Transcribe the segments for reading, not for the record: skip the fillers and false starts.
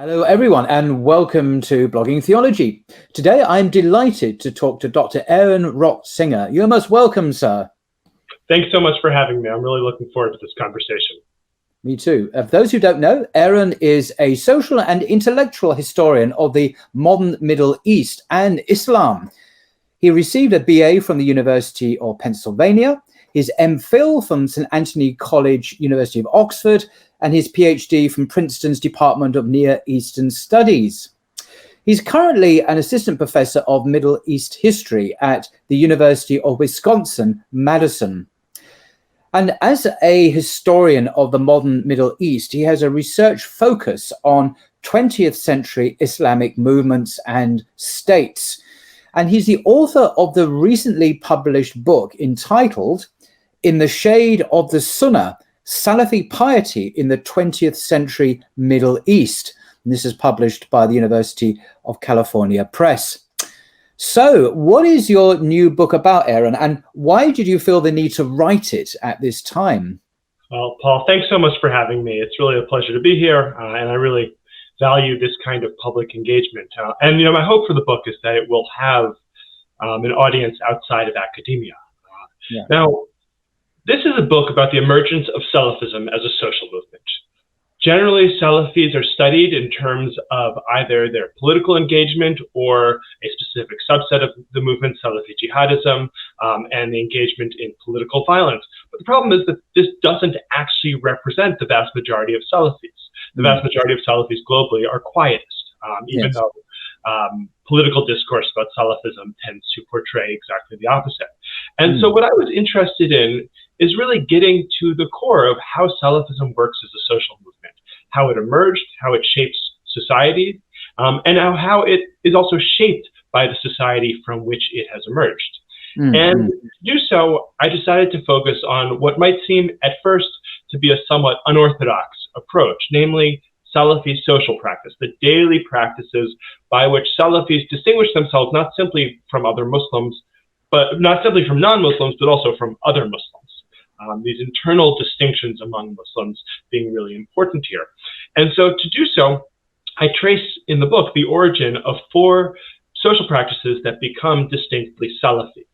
Hello, everyone, and welcome to Blogging Theology. Today, I'm delighted to talk to Dr. Aaron Rotzinger. You're most welcome, sir. Thanks so much for having me. I'm really looking forward to this conversation. Me too. For those who don't know, Aaron is a social and intellectual historian of the modern Middle East and Islam. He received a BA from the University of Pennsylvania, his MPhil from St. Antony College, University of Oxford, and his PhD from Princeton's Department of Near Eastern Studies. He's currently an assistant professor of Middle East history at the University of Wisconsin-Madison. And as a historian of the modern Middle East, he has a research focus on 20th century Islamic movements and states. And he's the author of the recently published book entitled In the Shade of the Sunnah, Salafi Piety in the 20th Century Middle East. And this is published by the University of California Press. So what is your new book about, Aaron, and why did you feel the need to write it at this time? Well, Paul, thanks so much for having me. It's really a pleasure to be here, and I really value this kind of public engagement. And my hope for the book is that it will have an audience outside of academia. Now, this is a book about the emergence of Salafism as a social movement. Generally, Salafis are studied in terms of either their political engagement or a specific subset of the movement, Salafi jihadism, and the engagement in political violence. But the problem is that this doesn't actually represent the vast majority of Salafis. The vast majority of Salafis globally are quietist, even though political discourse about Salafism tends to portray exactly the opposite. And so what I was interested in is really getting to the core of how Salafism works as a social movement, how it emerged, how it shapes society, and how it is also shaped by the society from which it has emerged. And to do so, I decided to focus on what might seem at first to be a somewhat unorthodox approach, namely Salafi social practice, the daily practices by which Salafis distinguish themselves not simply from other Muslims, but not simply from non-Muslims, but also from other Muslims. These internal distinctions among Muslims being really important here. And so to do so, I trace in the book the origin of 4 social practices that become distinctly Salafi.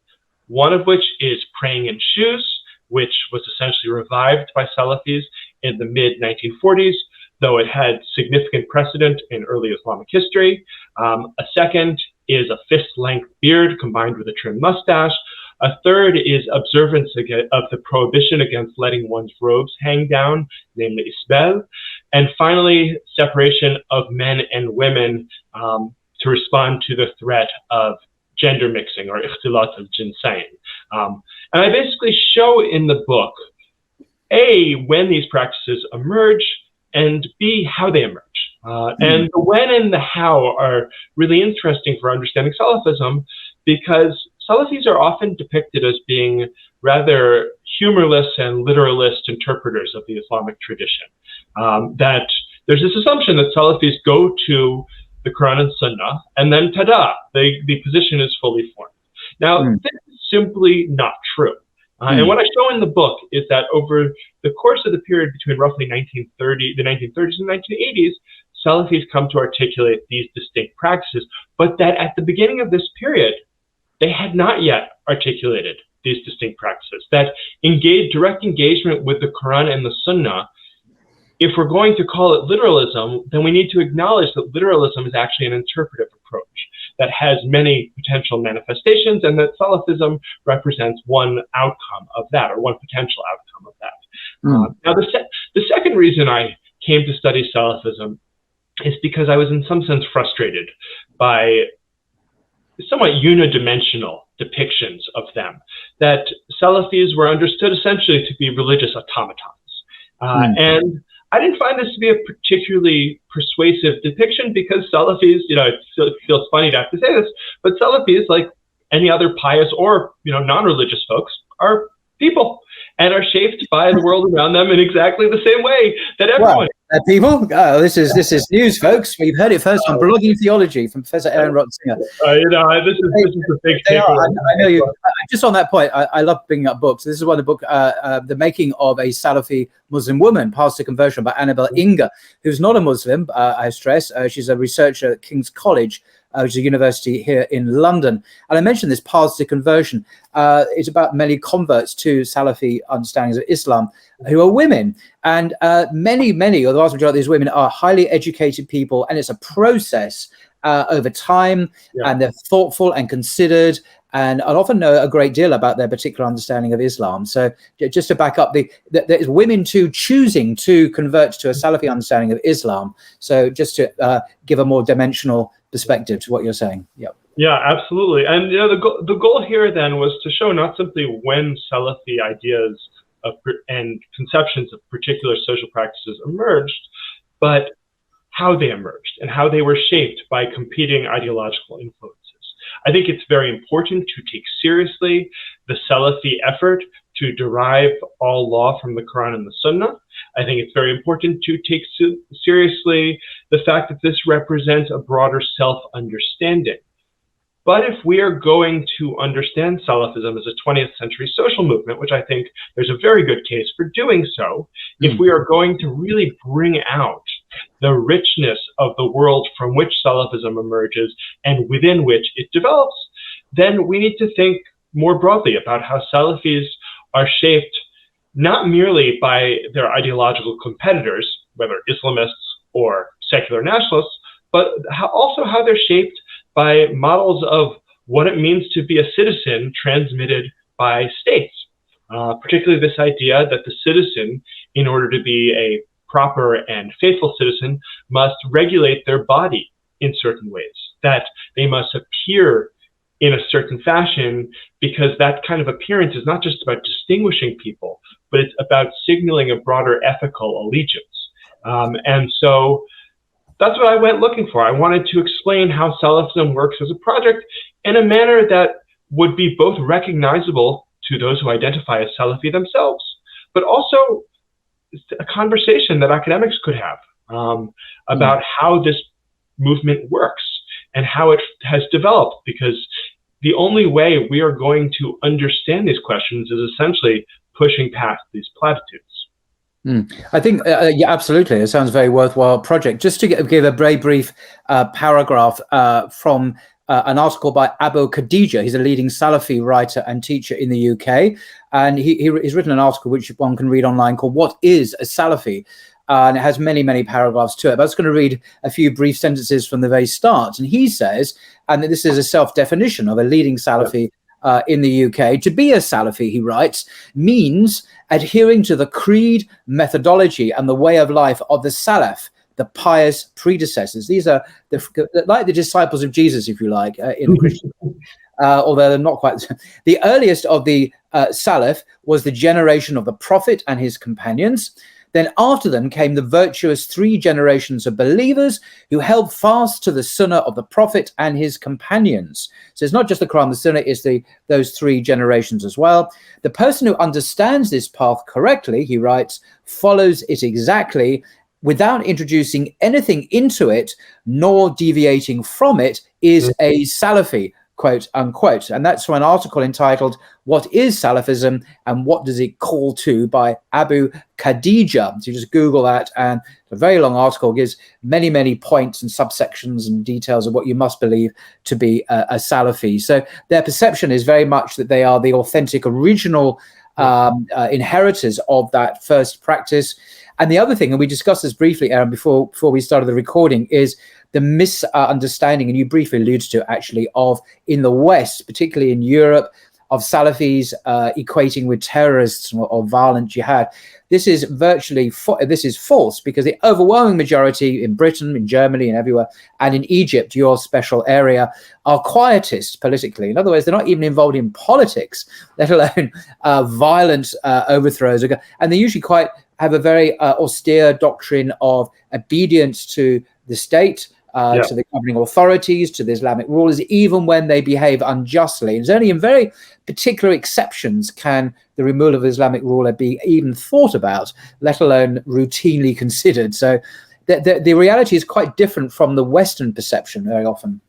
One of which is praying in shoes, which was essentially revived by Salafis in the mid-1940s, though it had significant precedent in early Islamic history. A second is a fist-length beard combined with a trim mustache. A third is observance of the prohibition against letting one's robes hang down, namely isbal. And finally, separation of men and women to respond to the threat of gender mixing or ikhtilat al-jinsayn. And I basically show in the book, A, when these practices emerge, and B, how they emerge. And the when and the how are really interesting for understanding Salafism because Salafis are often depicted as being rather humorless and literalist interpreters of the Islamic tradition. That there's this assumption that Salafis go to the Quran and Sunnah, and then tada, the position is fully formed. Now, this is simply not true. And what I show in the book is that over the course of the period between roughly the 1930s and 1980s, Salafis come to articulate these distinct practices, but that at the beginning of this period, they had not yet articulated these distinct practices. That direct engagement with the Quran and the Sunnah, if we're going to call it literalism, then we need to acknowledge that literalism is actually an interpretive approach that has many potential manifestations, and that Salafism represents one outcome of that, or one potential outcome of that. Now, the second reason I came to study Salafism is because I was in some sense frustrated by somewhat unidimensional depictions of them, that Salafis were understood essentially to be religious automatons. And I didn't find this to be a particularly persuasive depiction because Salafis, it feels funny to have to say this, but Salafis, like any other pious or, non-religious folks, are people and are shaped by the world around them in exactly the same way that everyone is. People, this is news, folks. We've heard it first on Blogging Theology from Professor Aaron Rotzinger. This is a big takeaway. I know you. Just on that point, I love bringing up books. This is one of the book, The Making of a Salafi Muslim Woman, Paths to Conversion by Annabel Inger, who's not a Muslim, I stress. She's a researcher at King's College, which is a university here in London. And I mentioned this Paths to Conversion. It's about many converts to Salafi understandings of Islam who are women. And many, or the vast majority of these women are highly educated people. And it's a process over time. Yeah. And they're thoughtful and considered and often know a great deal about their particular understanding of Islam. So just to back up, there's women too choosing to convert to a Salafi understanding of Islam. So just to give a more dimensional perspective to what you're saying. Yeah. Yeah, absolutely. And the goal here then was to show not simply when Salafi ideas and conceptions of particular social practices emerged, but how they emerged and how they were shaped by competing ideological influences. I think it's very important to take seriously the Salafi effort to derive all law from the Quran and the Sunnah. I think it's very important to take seriously the fact that this represents a broader self-understanding. But if we are going to understand Salafism as a 20th century social movement, which I think there's a very good case for doing so, if we are going to really bring out the richness of the world from which Salafism emerges and within which it develops, then we need to think more broadly about how Salafis are shaped not merely by their ideological competitors, whether Islamists or secular nationalists, but also how they're shaped by models of what it means to be a citizen transmitted by states, particularly this idea that the citizen, in order to be a proper and faithful citizen, must regulate their body in certain ways, that they must appear in a certain fashion, because that kind of appearance is not just about distinguishing people, but it's about signaling a broader ethical allegiance. And so that's what I went looking for. I wanted to explain how Salafism works as a project in a manner that would be both recognizable to those who identify as Salafi themselves, but also a conversation that academics could have about how this movement works and how it has developed, because the only way we are going to understand these questions is essentially pushing past these platitudes. I think, yeah, absolutely. It sounds a very worthwhile project. Just to give a very brief paragraph from an article by Abu Khadija. He's a leading Salafi writer and teacher in the UK. And he's written an article which one can read online called "What is a Salafi?" And it has many, many paragraphs to it. But I was going to read a few brief sentences from the very start. And he says, and this is a self-definition of a leading Salafi in the UK, to be a Salafi, he writes, means adhering to the creed, methodology, and the way of life of the Salaf, the pious predecessors. These are like the disciples of Jesus, if you like, in the Christian, although they're not quite. The earliest of the Salaf was the generation of the Prophet and his companions. Then after them came the virtuous 3 generations of believers who held fast to the Sunnah of the Prophet and his companions. So it's not just the Quran, the Sunnah, it's those 3 generations as well. The person who understands this path correctly, he writes, follows it exactly without introducing anything into it, nor deviating from it, is a Salafi, quote unquote. And that's from an article entitled "What is Salafism and What Does It Call To?" by Abu Khadija. So you just Google that, and a very long article gives many, many points and subsections and details of what you must believe to be a Salafi. So their perception is very much that they are the authentic, original inheritors of that first practice. And the other thing, and we discussed this briefly, Aaron, before we started the recording, is the misunderstanding, and you briefly alluded to actually, of in the West, particularly in Europe, of Salafis equating with terrorists or violent jihad. This is false, because the overwhelming majority in Britain, in Germany, and everywhere, and in Egypt, your special area, are quietists politically. In other words, they're not even involved in politics, let alone violent overthrows. And they usually have a very austere doctrine of obedience to the state, to the governing authorities, to the Islamic rulers, even when they behave unjustly. It's only in very particular exceptions can the removal of Islamic ruler be even thought about, let alone routinely considered. So the reality is quite different from the Western perception very often.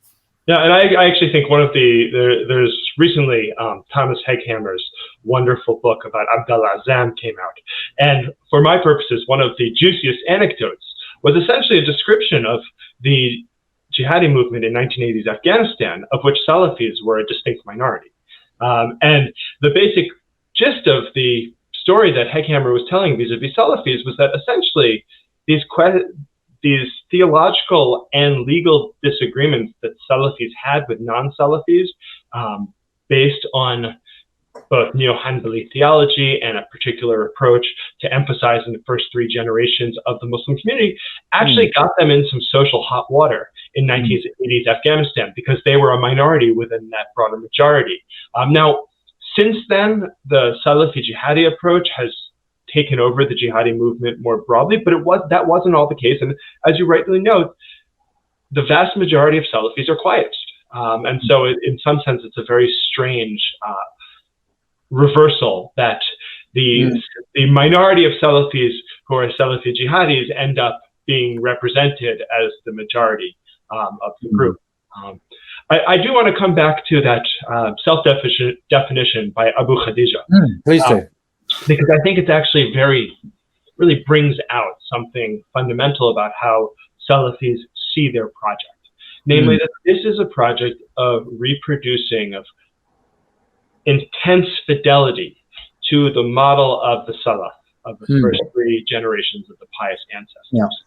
Yeah, and I actually think one of there's recently Thomas Hegghammer's wonderful book about Abdullah Azzam came out. And for my purposes, one of the juiciest anecdotes was essentially a description of the jihadi movement in 1980s Afghanistan, of which Salafis were a distinct minority. And the basic gist of the story that Hegghammer was telling vis-a-vis Salafis was that essentially these theological and legal disagreements that Salafis had with non-Salafis, based on both Neo-Hanbali theology and a particular approach to emphasizing the first three generations of the Muslim community, actually got them in some social hot water in 1980s Afghanistan, because they were a minority within that broader majority. Now, since then, the Salafi jihadi approach has taken over the jihadi movement more broadly, but that wasn't all the case. And as you rightly note, the vast majority of Salafis are quietist. And so in some sense, it's a very strange reversal that the minority of Salafis who are Salafi jihadis end up being represented as the majority of the group. I do want to come back to that self-definition by Abu Khadija. Please do. Because I think it's actually really brings out something fundamental about how Salafis see their project. Namely, that this is a project of reproducing, of intense fidelity to the model of the Salaf, of the first three generations of the pious ancestors,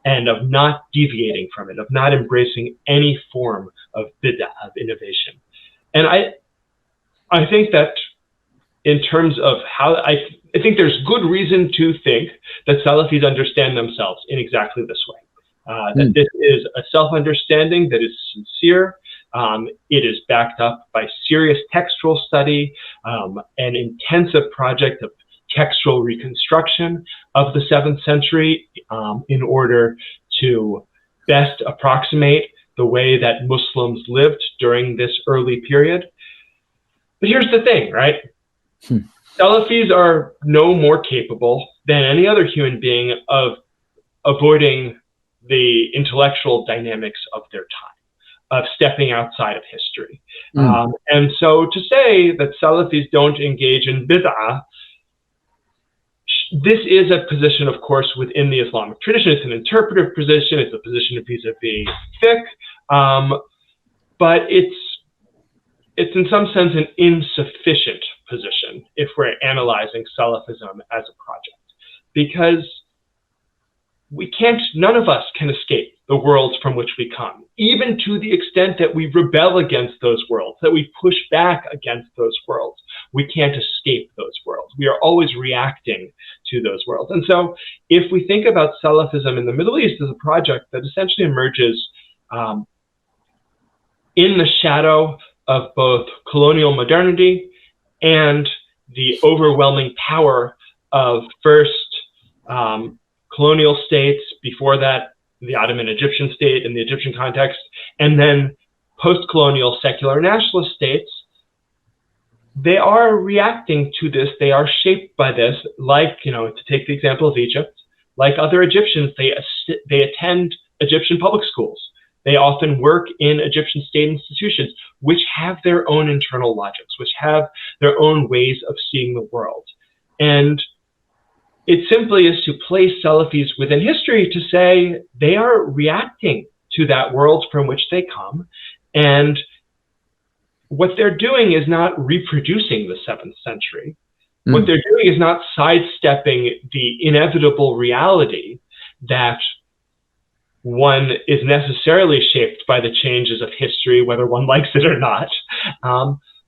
and of not deviating from it, of not embracing any form of bid'ah, of innovation. And I think that in terms of how, I think there's good reason to think that Salafis understand themselves in exactly this way. That this is a self-understanding that is sincere. It is backed up by serious textual study, an intensive project of textual reconstruction of the 7th century in order to best approximate the way that Muslims lived during this early period. But here's the thing, right? Salafis are no more capable than any other human being of avoiding the intellectual dynamics of their time, of stepping outside of history. And so to say that Salafis don't engage in bid'ah, this is a position, of course, within the Islamic tradition. It's an interpretive position. It's a position vis-a-vis fiqh, but it's in some sense an insufficient position if we're analyzing Salafism as a project, because none of us can escape the worlds from which we come, even to the extent that we rebel against those worlds, that we push back against those worlds. We can't escape those worlds. We are always reacting to those worlds. And so if we think about Salafism in the Middle East as a project that essentially emerges in the shadow of both colonial modernity and the overwhelming power of first colonial states, before that the Ottoman Egyptian state in the Egyptian context, and then post-colonial secular nationalist states, they are reacting to this. They are shaped by this, like, to take the example of Egypt, like other Egyptians, they attend Egyptian public schools. They often work in Egyptian state institutions, which have their own internal logics, which have their own ways of seeing the world. And it simply is to place Salafis within history to say they are reacting to that world from which they come. And what they're doing is not reproducing the 7th century. What they're doing is not sidestepping the inevitable reality that one is necessarily shaped by the changes of history, whether one likes it or not.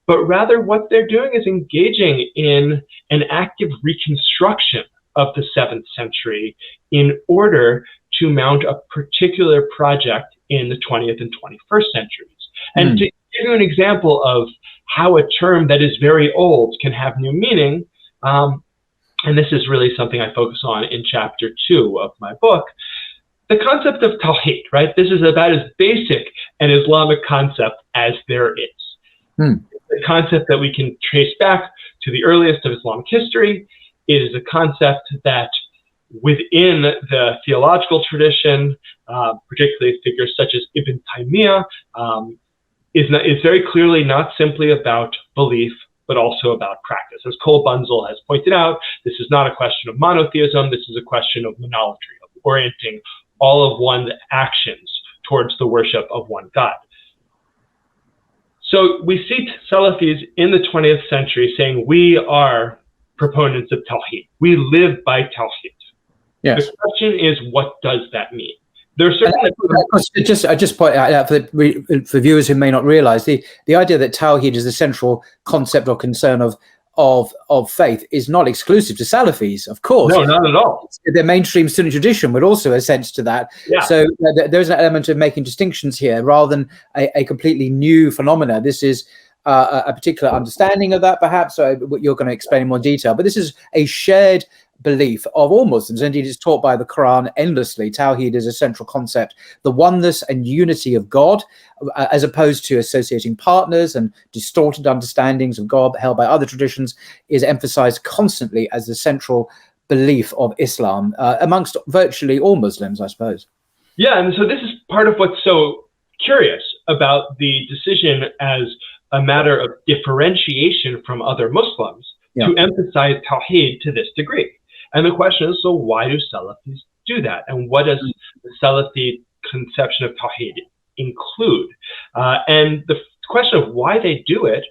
But rather what they're doing is engaging in an active reconstruction of the 7th century in order to mount a particular project in the 20th and 21st centuries. And to give you an example of how a term that is very old can have new meaning, and this is really something I focus on in chapter 2 of my book, the concept of Tawhid, right? This is about as basic an Islamic concept as there is. The concept that we can trace back to the earliest of Islamic history. It is a concept that within the theological tradition, particularly figures such as Ibn Taymiyyah, is very clearly not simply about belief, but also about practice. As Cole Bunzel has pointed out, this is not a question of monotheism, this is a question of monolatry, of orienting all of one's actions towards the worship of one God. So we see Salafis in the 20th century saying, we are proponents of Tawhid. We live by Tawhid. Yes. The question is, what does that mean? There are certainly I just point out for viewers who may not realize the idea that Tawhid is the central concept or concern of faith is not exclusive to Salafis, of course. No, not at all. The mainstream Sunni tradition would also assent to that. Yeah. So there's an element of making distinctions here rather than a completely new phenomena. This is a particular understanding of that, perhaps. So you're going to explain in more detail. But this is a shared belief of all Muslims. Indeed, it's taught by the Quran endlessly. Tawhid is a central concept, the oneness and unity of God, as opposed to associating partners and distorted understandings of God held by other traditions, is emphasized constantly as the central belief of Islam amongst virtually all Muslims, I suppose. Yeah, and so this is part of what's so curious about the decision as a matter of differentiation from other Muslims to emphasize Tawhid to this degree. And the question is, so why do Salafis do that? And what does the Salafi conception of Tawhid include? And the question of why they do it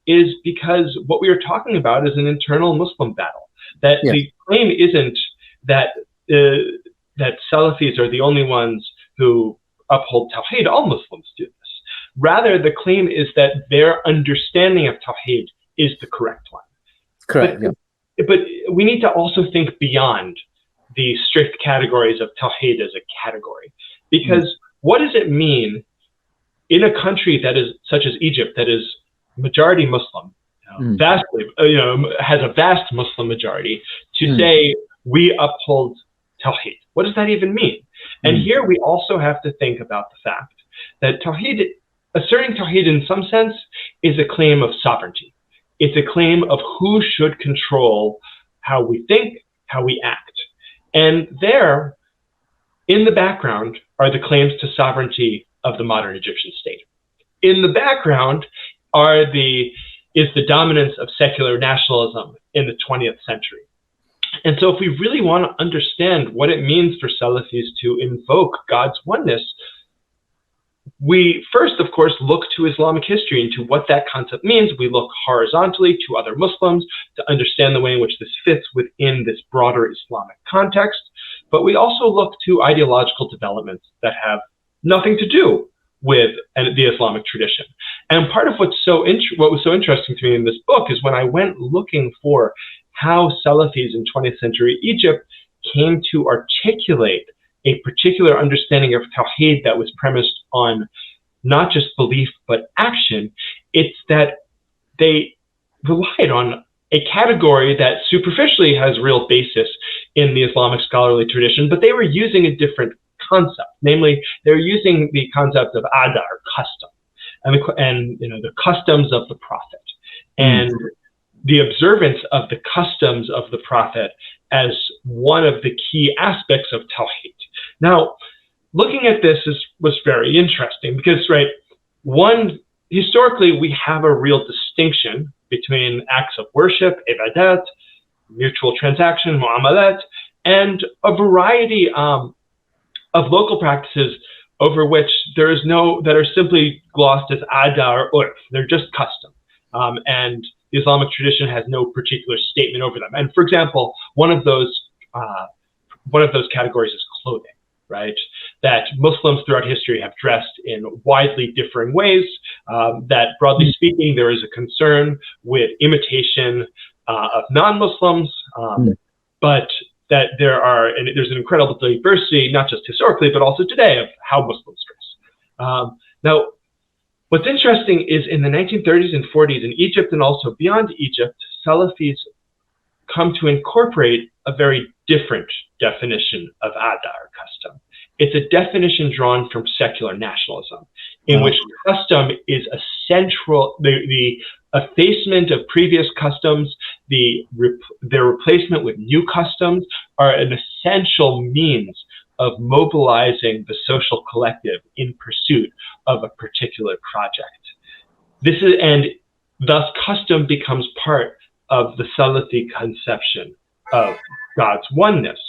is because what we are talking about is an internal Muslim battle. That the claim isn't that that Salafis are the only ones who uphold Tawhid. All Muslims do this. Rather, the claim is that their understanding of Tawhid is the correct one. Correct. But we need to also think beyond the strict categories of Tawhid as a category. Because what does it mean in a country that is such as Egypt, that is majority Muslim, vastly, has a vast Muslim majority, to say we uphold Tawhid? What does that even mean? And here we also have to think about the fact that Tawhid, asserting Tawhid in some sense, is a claim of sovereignty. It's a claim of who should control how we think, how we act. And there, in the background, are the claims to sovereignty of the modern Egyptian state. In the background is the dominance of secular nationalism in the 20th century. And so if we really want to understand what it means for Salafis to invoke God's oneness, we first, of course, look to Islamic history and to what that concept means. We look horizontally to other Muslims to understand the way in which this fits within this broader Islamic context. But we also look to ideological developments that have nothing to do with the Islamic tradition. And part of what was so interesting to me in this book is when I went looking for how Salafis in 20th century Egypt came to articulate a particular understanding of Tawhid that was premised on not just belief but action, it's that they relied on a category that superficially has real basis in the Islamic scholarly tradition, but they were using a different concept. Namely, they're using the concept of ada, or custom, and the customs of the Prophet, and the observance of the customs of the Prophet as one of the key aspects of Tawhid. Now, looking at this was very interesting because, historically, we have a real distinction between acts of worship, ibadat, mutual transaction, mu'amalat, and a variety of local practices over which that are simply glossed as ada or urf. They're just custom. And the Islamic tradition has no particular statement over them. And for example, one of those categories is clothing, right? That Muslims throughout history have dressed in widely differing ways. That broadly speaking, there is a concern with imitation of non-Muslims, but that there's an incredible diversity, not just historically, but also today, of how Muslims dress. Now, what's interesting is in the 1930s and 40s in Egypt and also beyond Egypt, Salafis come to incorporate a very different definition of adar, custom. It's a definition drawn from secular nationalism, in which custom is a central, the effacement of previous customs, their replacement with new customs are an essential means of mobilizing the social collective in pursuit of a particular project. And thus custom becomes part of the Salafi conception of God's oneness.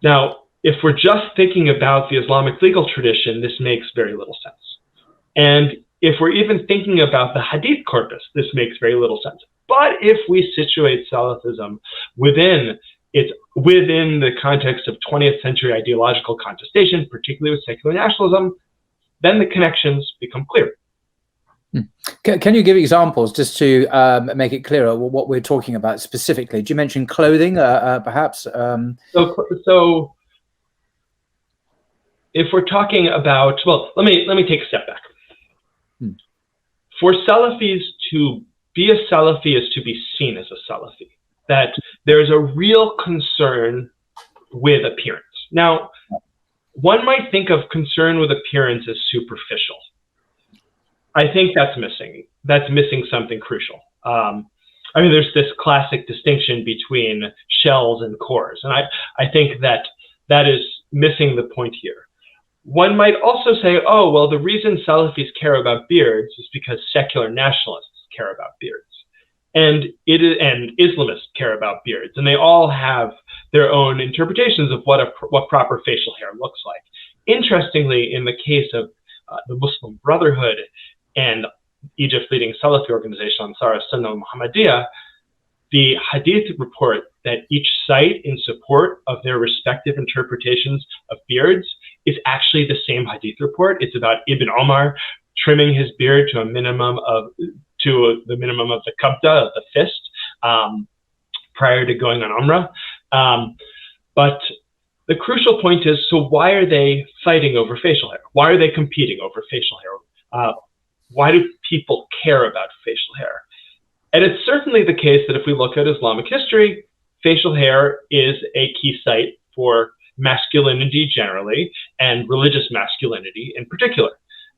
Now, if we're just thinking about the Islamic legal tradition, this makes very little sense. And if we're even thinking about the Hadith corpus, this makes very little sense. But if we situate Salafism within the context of 20th century ideological contestation, particularly with secular nationalism, then the connections become clear. Can you give examples just to make it clearer what we're talking about specifically? Do you mention clothing, perhaps? So if we're talking about, well, let me take a step back. For Salafis, to be a Salafi is to be seen as a Salafi. That there's a real concern with appearance. Now, one might think of concern with appearance as superficial. I think that's missing. That's missing something crucial. There's this classic distinction between shells and cores, and I think that is missing the point here. One might also say, oh, well, the reason Salafis care about beards is because secular nationalists care about beards. And Islamists care about beards, and they all have their own interpretations of what proper facial hair looks like. Interestingly, in the case of the Muslim Brotherhood and Egypt's leading Salafi organization, Ansar as-Sunnah al-Muhammadiyah, the Hadith report that each cite in support of their respective interpretations of beards is actually the same Hadith report. It's about Ibn Omar trimming his beard to the minimum of the qabda, of the fist, prior to going on Umrah. But the crucial point is, so why are they fighting over facial hair? Why are they competing over facial hair? Why do people care about facial hair? And it's certainly the case that if we look at Islamic history, facial hair is a key site for masculinity generally and religious masculinity in particular.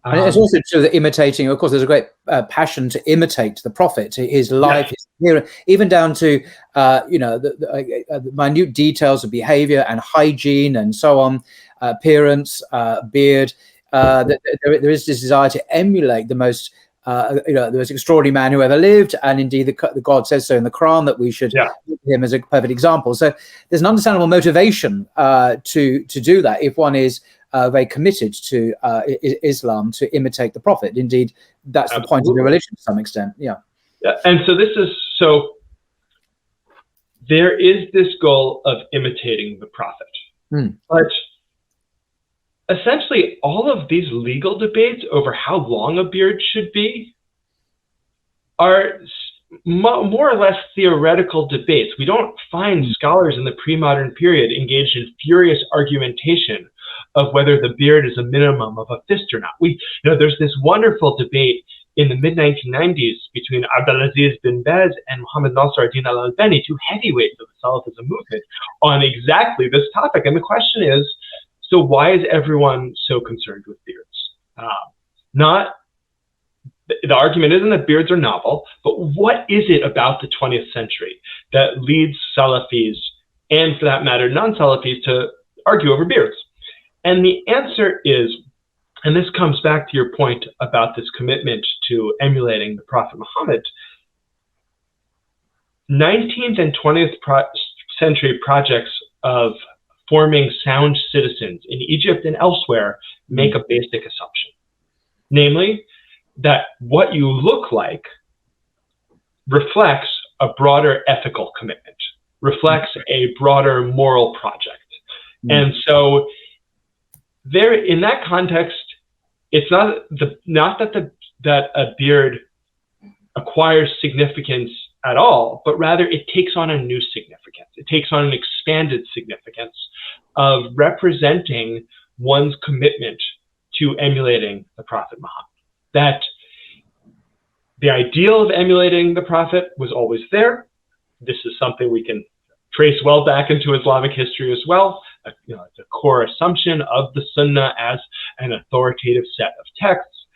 And it's also sort of imitating, of course, there's a great passion to imitate the Prophet, his life, his appearance, even down to, the minute details of behavior and hygiene and so on, appearance, beard. There is this desire to emulate the most, the most extraordinary man who ever lived. And indeed, the God says so in the Quran that we should look at him as a perfect example. So there's an understandable motivation to do that if one is very committed to Islam, to imitate the Prophet. Indeed, that's the point of the religion to some extent. Yeah. And so there is this goal of imitating the Prophet. But essentially, all of these legal debates over how long a beard should be are more or less theoretical debates. We don't find scholars in the pre-modern period engaged in furious argumentation of whether the beard is a minimum of a fist or not. There's this wonderful debate in the mid-1990s between Abdulaziz bin Baz and Muhammad Nasr ad-Din al-Albani, two heavyweights of the Salafism movement, on exactly this topic. And the question is, so why is everyone so concerned with beards? The argument isn't that beards are novel, but what is it about the 20th century that leads Salafis, and for that matter, non-Salafis, to argue over beards? And the answer is, and this comes back to your point about this commitment to emulating the Prophet Muhammad, 19th and 20th century projects of forming sound citizens in Egypt and elsewhere make a basic assumption. Namely, that what you look like reflects a broader ethical commitment, reflects a broader moral project. And so there, in that context, it's not that a beard acquires significance at all, but rather it takes on a new significance. It takes on an expanded significance of representing one's commitment to emulating the Prophet Muhammad. That the ideal of emulating the Prophet was always there, this is something we can trace well back into Islamic history as well. It's a core assumption of the Sunnah as an authoritative set of texts.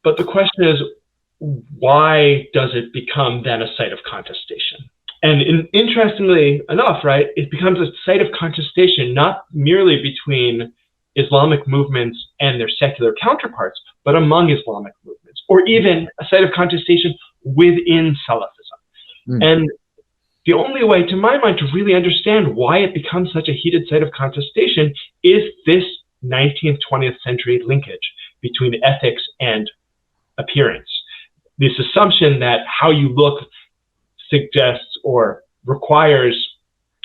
But the question is, why does it become then a site of contestation? And interestingly enough, right, it becomes a site of contestation not merely between Islamic movements and their secular counterparts, but among Islamic movements, or even a site of contestation within Salafism. And the only way, to my mind, to really understand why it becomes such a heated site of contestation is this 19th, 20th century linkage between ethics and appearance. This assumption that how you look suggests or requires,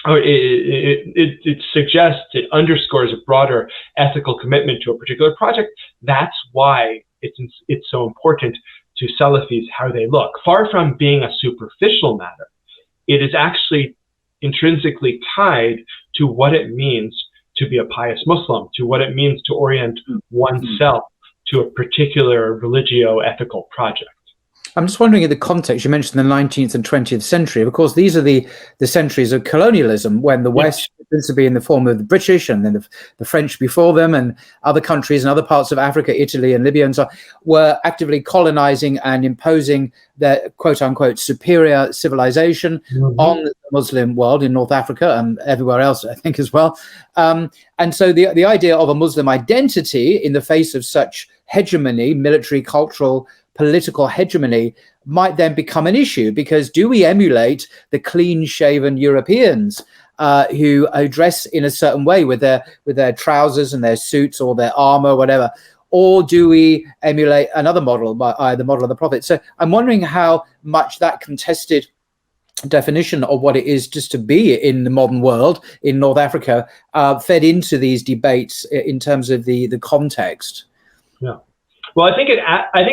or it suggests, it underscores a broader ethical commitment to a particular project. That's why it's so important to Salafis how they look. Far from being a superficial matter, it is actually intrinsically tied to what it means to be a pious Muslim, to what it means to orient oneself to a particular religio-ethical project. I'm just wondering, in the context, you mentioned the 19th and 20th century. Of course, these are the centuries of colonialism, when the West, principally in the form of the British and then the French before them, and other countries and other parts of Africa, Italy and Libya and so on, were actively colonizing and imposing their quote-unquote superior civilization on the Muslim world in North Africa and everywhere else, I think, as well. And so the idea of a Muslim identity in the face of such hegemony, military, cultural, political hegemony, might then become an issue, because do we emulate the clean-shaven Europeans who dress in a certain way with their trousers and their suits or their armor, whatever, or do we emulate another model, the model of the Prophet? So I'm wondering how much that contested definition of what it is just to be in the modern world in North Africa fed into these debates in terms of the context. Yeah. Well, I think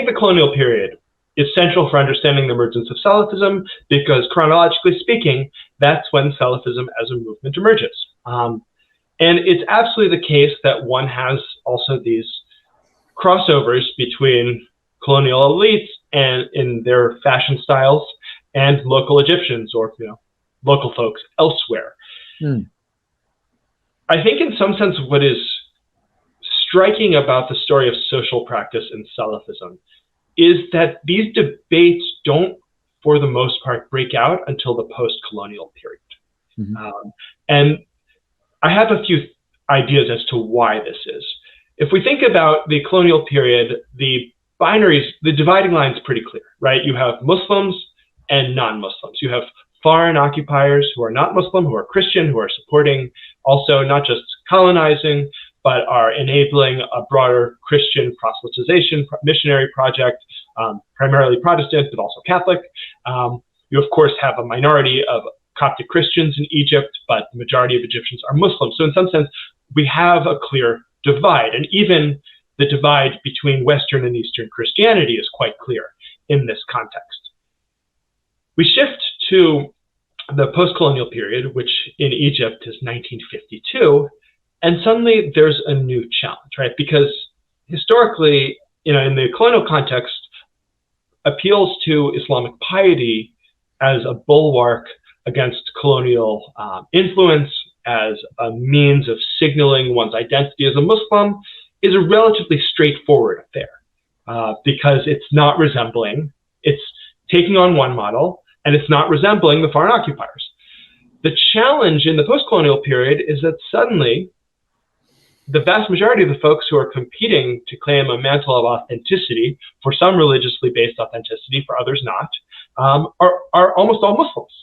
the colonial period is central for understanding the emergence of Salafism, because chronologically speaking, that's when Salafism as a movement emerges. And it's absolutely the case that one has also these crossovers between colonial elites and in their fashion styles and local Egyptians, or local folks elsewhere. I think in some sense what is striking about the story of social practice in Salafism is that these debates don't, for the most part, break out until the post-colonial period. And I have a few ideas as to why this is. If we think about the colonial period, the dividing line is pretty clear, right? You have Muslims and non-Muslims. You have foreign occupiers who are not Muslim, who are Christian, who are supporting also not just colonizing, but are enabling a broader Christian proselytization missionary project, primarily Protestant, but also Catholic. You, of course, have a minority of Coptic Christians in Egypt, but the majority of Egyptians are Muslim. So in some sense, we have a clear divide. And even the divide between Western and Eastern Christianity is quite clear in this context. We shift to the post-colonial period, which in Egypt is 1952, and suddenly there's a new challenge, right? Because historically, in the colonial context, appeals to Islamic piety as a bulwark against colonial influence, as a means of signaling one's identity as a Muslim, is a relatively straightforward affair, because it's taking on one model, and it's not resembling the foreign occupiers. The challenge in the post-colonial period is that suddenly the vast majority of the folks who are competing to claim a mantle of authenticity, for some religiously based authenticity, for others not, are almost all Muslims.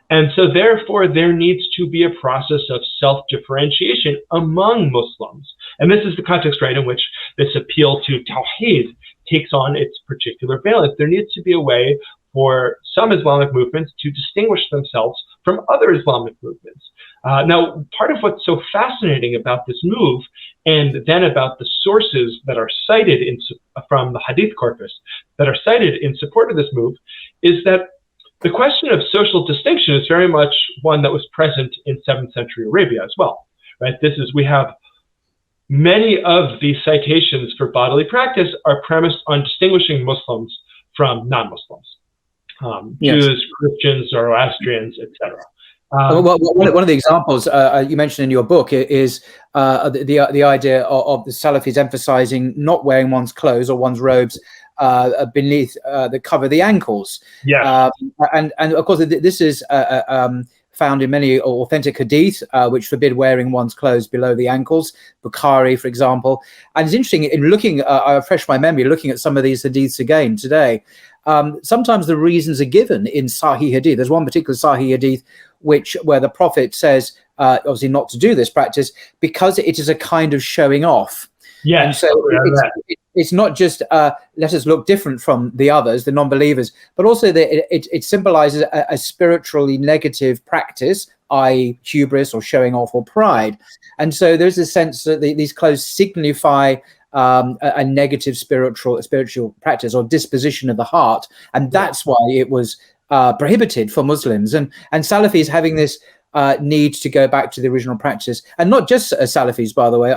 And so therefore, there needs to be a process of self-differentiation among Muslims. And this is the context, right, in which this appeal to Tawheed takes on its particular valence. There needs to be a way for some Islamic movements to distinguish themselves from other Islamic movements. Now, part of what's so fascinating about this move, and then about the sources that are cited from the Hadith corpus that are cited in support of this move, is that the question of social distinction is very much one that was present in 7th century Arabia as well, right? We have many of these citations for bodily practice are premised on distinguishing Muslims from non-Muslims. Yes. Jews, Christians, Zoroastrians, etc. Well, one of the examples you mentioned in your book is the idea of the Salafis emphasizing not wearing one's clothes or one's robes beneath that cover the ankles. Yes. And of course, this is found in many authentic hadith, which forbid wearing one's clothes below the ankles, Bukhari, for example. And it's interesting, in looking, I refresh my memory, looking at some of these hadiths again today, sometimes the reasons are given in Sahih hadith. There's one particular Sahih hadith where the Prophet says, obviously not to do this practice, because it is a kind of showing off. Yes. And so it's not just let us look different from the others, the non-believers, but also it symbolizes a spiritually negative practice, i.e. hubris or showing off or pride. And so there's a sense that these clothes signify a negative spiritual practice or disposition of the heart. And that's why it was prohibited for Muslims. And Salafis having this need to go back to the original practice, and not just Salafis, by the way.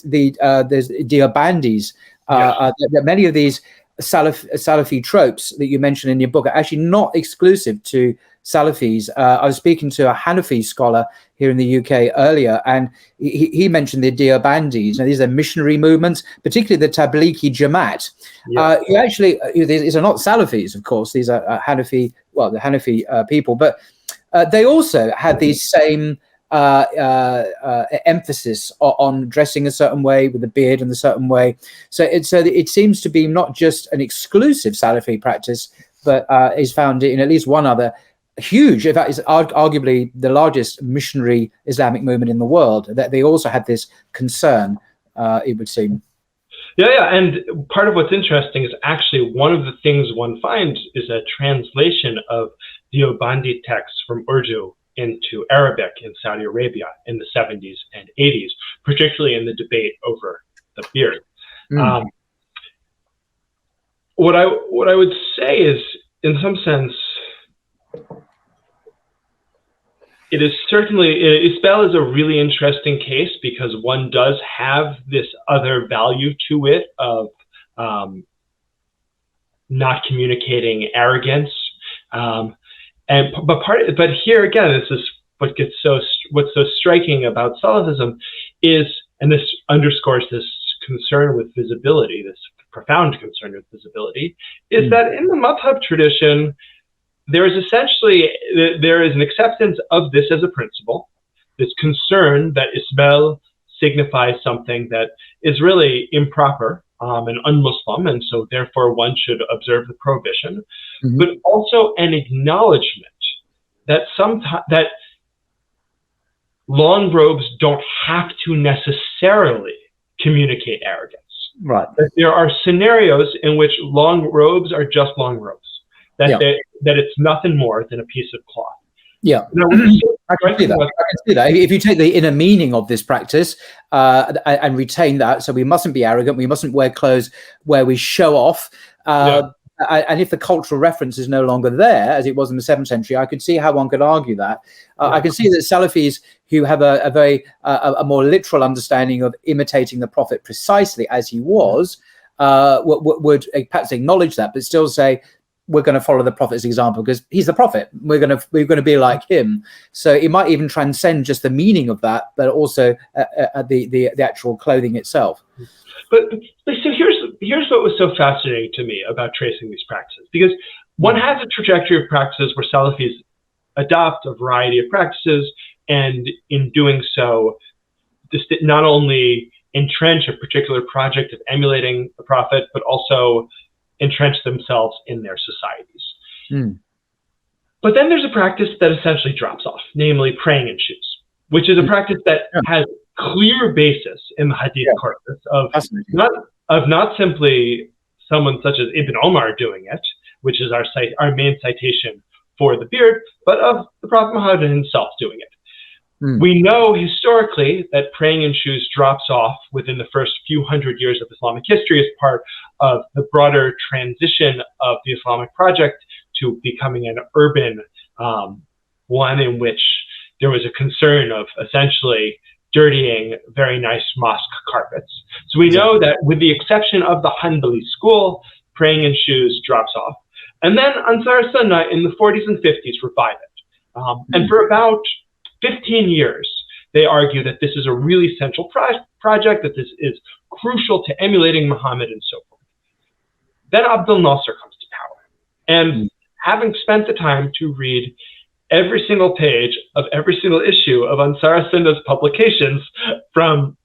There's Deobandis. That many of these Salafi tropes that you mentioned in your book are actually not exclusive to Salafis. I was speaking to a Hanafi scholar here in the UK earlier, and he mentioned the Deobandis. Now, these are missionary movements, particularly the Tablighi Jamaat. These are not Salafis, of course. These are Hanafi, the Hanafi people, but they also had these same emphasis on dressing a certain way, with the beard in a certain way. So it seems to be not just an exclusive Salafi practice, but is found in at least one other huge, in fact, is arguably the largest missionary Islamic movement in the world, that they also had this concern, it would seem. Yeah. And part of what's interesting is actually one of the things one finds is a translation of Deobandi texts from Urdu into Arabic in Saudi Arabia in the 70s and 80s, particularly in the debate over the beard. What I would say is, in some sense, it is certainly, Isbel is a really interesting case because one does have this other value to it of not communicating arrogance. But here again, this is what's so striking about Salafism is, and this underscores this concern with visibility, this profound concern with visibility, is that in the madhab tradition, there is an acceptance of this as a principle, this concern that Isbel signifies something that is really improper and un-Muslim, and so therefore one should observe the prohibition, but also an acknowledgement that that long robes don't have to necessarily communicate arrogance. Right. That there are scenarios in which long robes are just long robes. That it's nothing more than a piece of cloth. Yeah, I can see that. If you take the inner meaning of this practice and retain that, so we mustn't be arrogant, we mustn't wear clothes where we show off. And if the cultural reference is no longer there, as it was in the 7th century, I could see how one could argue that. I can see that Salafis who have a very more literal understanding of imitating the Prophet precisely as he was would perhaps acknowledge that, but still say, we're going to follow the Prophet's example because he's the Prophet. We're going to be like him. So it might even transcend just the meaning of that, but also the actual clothing itself. But so here's what was so fascinating to me about tracing these practices, because one has a trajectory of practices where Salafis adopt a variety of practices, and in doing so, not only entrench a particular project of emulating the Prophet, but also entrench themselves in their societies. But then there's a practice that essentially drops off, namely praying in shoes, which is a practice that has clear basis in the Hadith corpus of not simply someone such as Ibn Omar doing it, which is our main citation for the beard, but of the Prophet Muhammad himself doing it. We know historically that praying in shoes drops off within the first few hundred years of Islamic history as part of the broader transition of the Islamic project to becoming an urban one in which there was a concern of essentially dirtying very nice mosque carpets. So we know that with the exception of the Hanbali school, praying in shoes drops off. And then Ansar Sunnah in the 40s and 50s revive it. And for about 15 years, they argue that this is a really central project, that this is crucial to emulating Muhammad and so forth. Then Abdel Nasser comes to power. And having spent the time to read every single page of every single issue of Ansar Sunnah's publications from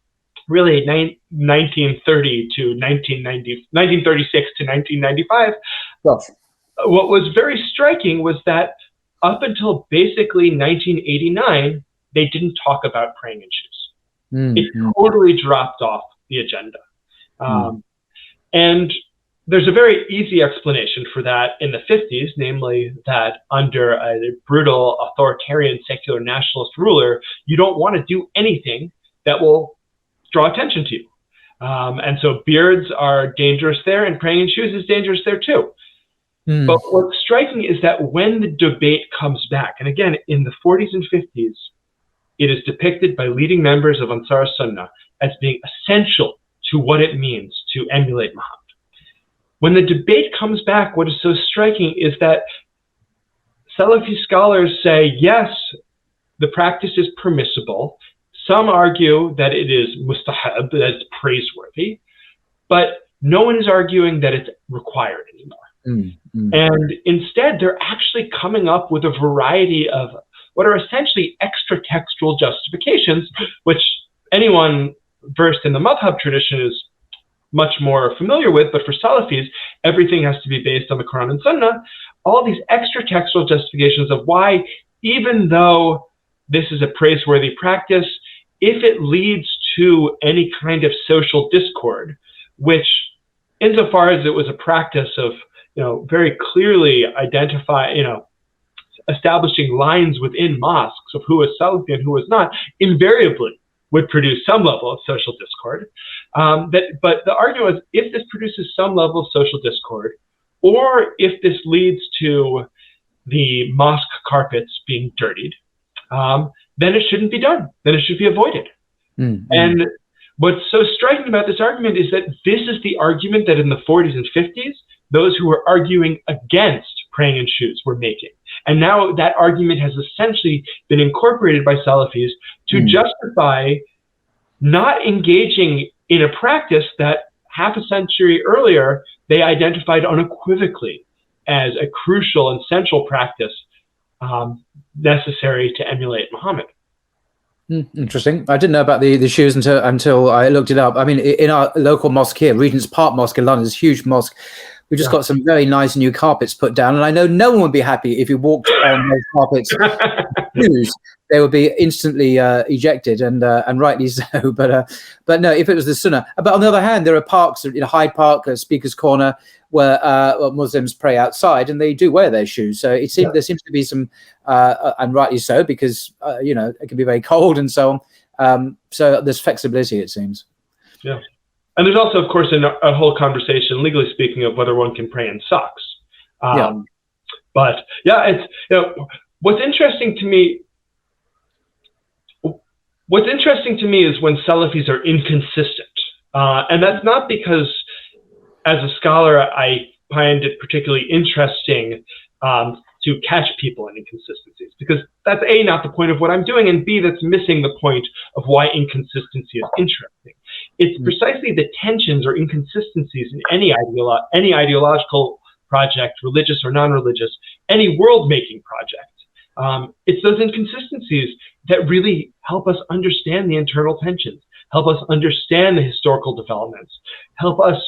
really 1930 to 1936 to 1995, Gosh. what was very striking was that up until basically 1989, they didn't talk about praying in shoes. It totally dropped off the agenda. And there's a very easy explanation for that in the 50s, namely that under a brutal, authoritarian, secular nationalist ruler, you don't want to do anything that will draw attention to you. And so beards are dangerous there, and praying in shoes is dangerous there too. But what's striking is that when the debate comes back, and again, in the 40s and 50s, it is depicted by leading members of Ansar Sunnah as being essential to what it means to emulate Muhammad. When the debate comes back, what is so striking is that Salafi scholars say, yes, the practice is permissible. Some argue that it is mustahab, that it's praiseworthy, but no one is arguing that it's required anymore. And instead, they're actually coming up with a variety of what are essentially extra textual justifications, which anyone versed in the madhab tradition is much more familiar with. But for Salafis, everything has to be based on the Quran and Sunnah. All these extra textual justifications of why, even though this is a praiseworthy practice, if it leads to any kind of social discord, which insofar as it was a practice of, very clearly establishing lines within mosques of who was Salafi and who was not, invariably would produce some level of social discord. But the argument was, if this produces some level of social discord, or if this leads to the mosque carpets being dirtied, then it shouldn't be done. Then it should be avoided. And what's so striking about this argument is that this is the argument that in the 40s and 50s, those who were arguing against praying in shoes were making. And now that argument has essentially been incorporated by Salafis to justify not engaging in a practice that half a century earlier they identified unequivocally as a crucial and central practice necessary to emulate Muhammad. Interesting. I didn't know about the shoes until I looked it up. I mean, in our local mosque here, Regent's Park Mosque in London, is a huge mosque. We've just got some very nice new carpets put down, and I know no one would be happy if you walked on those carpets. Shoes, they would be instantly ejected, and rightly so. But no, if it was the Sunnah. But on the other hand, there are parks, Hyde Park, Speaker's Corner, where Muslims pray outside, and they do wear their shoes. So there seems to be some, and rightly so, because it can be very cold and so on. So there's flexibility, it seems. Yeah. And there's also, of course, a whole conversation, legally speaking, of whether one can pray in socks. But it's what's interesting to me. What's interesting to me is when Salafis are inconsistent, and that's not because, as a scholar, I find it particularly interesting to catch people in inconsistencies, because that's A, not the point of what I'm doing, and B, that's missing the point of why inconsistency is interesting. It's precisely the tensions or inconsistencies in any ideological project, religious or non-religious, any world-making project. It's those inconsistencies that really help us understand the internal tensions, help us understand the historical developments, help us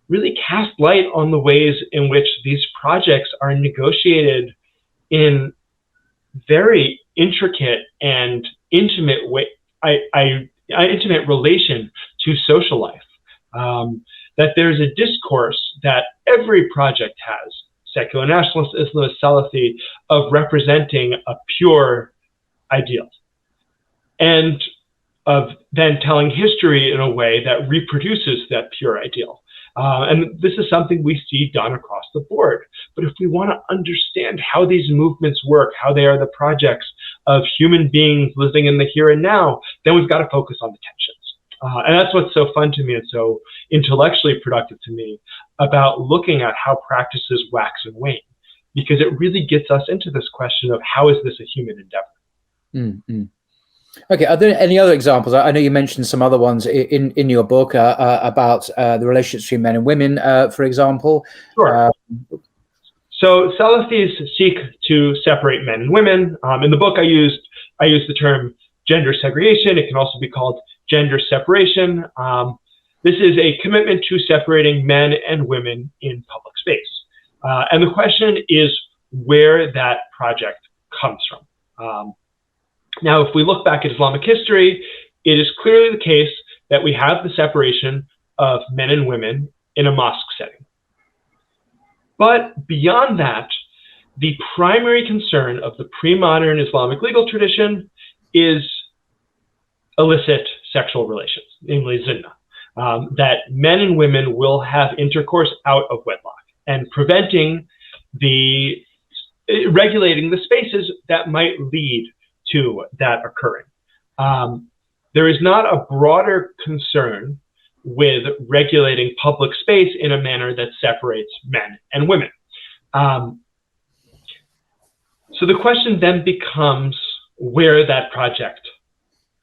really cast light on the ways in which these projects are negotiated in very intricate and intimate intimate relation to social life. That there's a discourse that every project has, secular nationalist, Islamist, Salafi, of representing a pure ideal, and of then telling history in a way that reproduces that pure ideal. And this is something we see done across the board. But if we want to understand how these movements work, how they are the projects of human beings living in the here and now, then we've got to focus on the tensions. And that's what's so fun to me and so intellectually productive to me about looking at how practices wax and wane. because it really gets us into this question of how is this a human endeavor? Mm-hmm. Okay, are there any other examples? I know you mentioned some other ones in your book about the relationships between men and women, for example. Sure. So Salafis seek to separate men and women. In the book, I use the term gender segregation. It can also be called gender separation. This is a commitment to separating men and women in public space. And the question is where that project comes from. Now, if we look back at Islamic history, it is clearly the case that we have the separation of men and women in a mosque setting. But beyond that, the primary concern of the pre-modern Islamic legal tradition is illicit sexual relations, namely zina, that men and women will have intercourse out of wedlock, and regulating the spaces that might lead to that occurring. There is not a broader concern with regulating public space in a manner that separates men and women. So the question then becomes where that project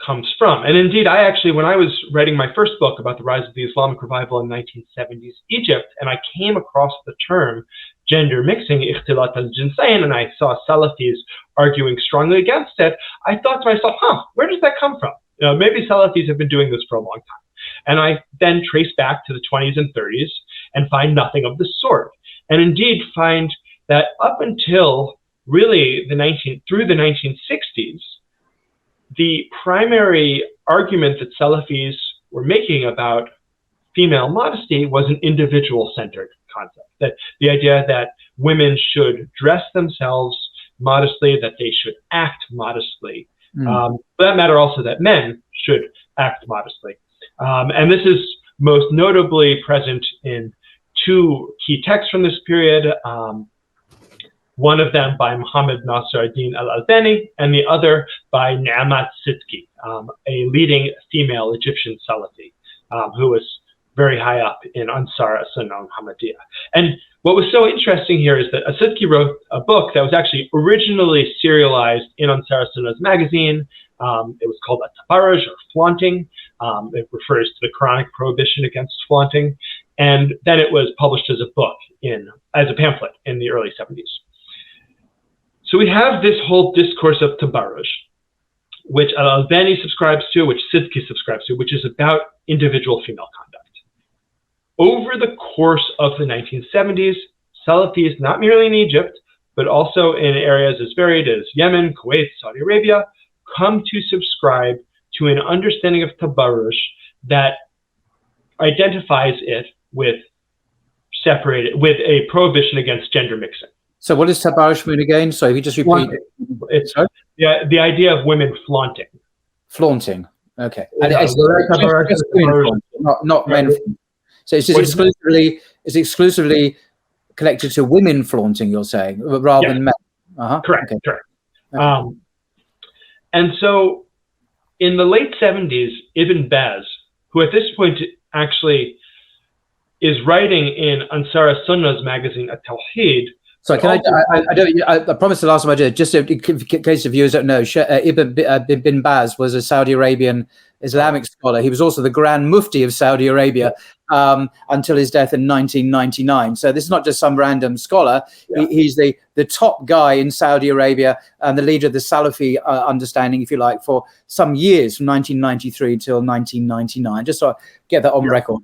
comes from. And indeed, when I was writing my first book about the rise of the Islamic revival in 1970s Egypt, and I came across the term gender mixing, ikhtilat al-jinsayn, and I saw Salafis arguing strongly against it, I thought to myself, where does that come from? Maybe Salafis have been doing this for a long time. And I then trace back to the 20s and 30s and find nothing of the sort. And indeed find that up until really through the 1960s, the primary argument that Salafis were making about female modesty was an individual-centered concept. That the idea that women should dress themselves modestly, that they should act modestly. For that matter, also that men should act modestly. And this is most notably present in two key texts from this period. One of them by Muhammad Nasr ad-Din al-Albani, and the other by Ni'mat Sidki, a leading female Egyptian Salafi, who was very high up in Ansar as-Sunnah al-Ahmadiyya. And what was so interesting here is that Sidki wrote a book that was actually originally serialized in Ansar as-Sunnah's magazine. It was called At-Tabarruj, or flaunting. It refers to the Quranic prohibition against flaunting. And then it was published as a book, as a pamphlet in the early 70s. So we have this whole discourse of Tabarruj, which al-Albani subscribes to, which Sidki subscribes to, which is about individual female conduct. Over the course of the 1970s, Salafis, not merely in Egypt, but also in areas as varied as Yemen, Kuwait, Saudi Arabia, come to subscribe to an understanding of Tabarruj that identifies it with a prohibition against gender mixing. So what does Tabarruj mean again? So if you just repeat it. The idea of women flaunting. Flaunting. Okay. And it's not men. So it's just exclusively connected to women flaunting, you're saying, rather than men. Correct. Okay. Correct. And so in the late 70s, Ibn Baz, who at this point actually is writing in Ansar as-Sunnah's magazine At-Tawheed. So can I promised the last time I did, just in case the viewers don't know, Ibn Baz was a Saudi Arabian Islamic scholar. He was also the Grand Mufti of Saudi Arabia until his death in 1999. So this is not just some random scholar. Yeah. He's the top guy in Saudi Arabia and the leader of the Salafi understanding, if you like, for some years, from 1993 till 1999. Just so I get that on record.